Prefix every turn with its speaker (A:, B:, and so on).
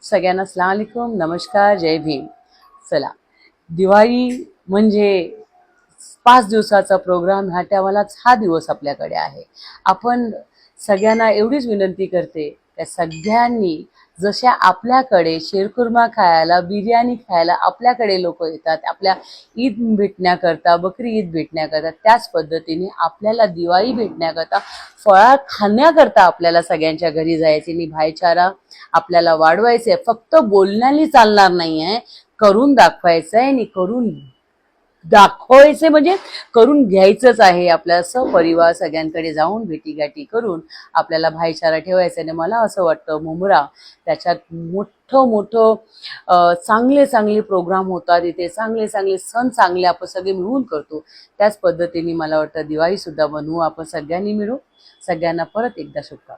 A: सगळ्यांना अस्सलाम वालेकुम, नमस्कार, जय भीम. चला, दिवाळी म्हणजे 5 दिवसाचा प्रोग्राम. ह्या टायमालाच हा दिवस आपल्याकडे आहे. आपण सगळ्यांना एवढीच विनंती करते त्या सगळ्यांनी जशा आपल्याकडे शेरकुर्मा खायला, बिर्याणी खायला आपल्याकडे लोक येतात, आपल्या ईद भेटण्याकरता, बकरी ईद भेटण्याकरता, त्याच पद्धतीने आपल्याला दिवाळी भेटण्याकरता, फळार खाण्याकरता आपल्याला सगळ्यांच्या घरी जायचे आणि भाईचारा आपल्याला वाढवायचे. फक्त बोलण्याने चालणार नाही आहे, करून दाखवायचं आहे. आणि करून दाखवायचे म्हणजे करून घ्यायचंच आहे. आपल्या सपरिवार सगळ्यांकडे जाऊन भेटीगाठी करून आपल्याला भाईचारा ठेवायचा. आणि मला असं वाटतं मुंबरा त्याच्यात मोठं मोठं चांगले चांगले प्रोग्राम होतात, इथे चांगले चांगले सण चांगले आपण सगळे मिळून करतो. त्याच पद्धतीने मला वाटतं दिवाळीसुद्धा बनवू आपण सगळ्यांनी मिळू. सगळ्यांना परत एकदा शुभेच्छा.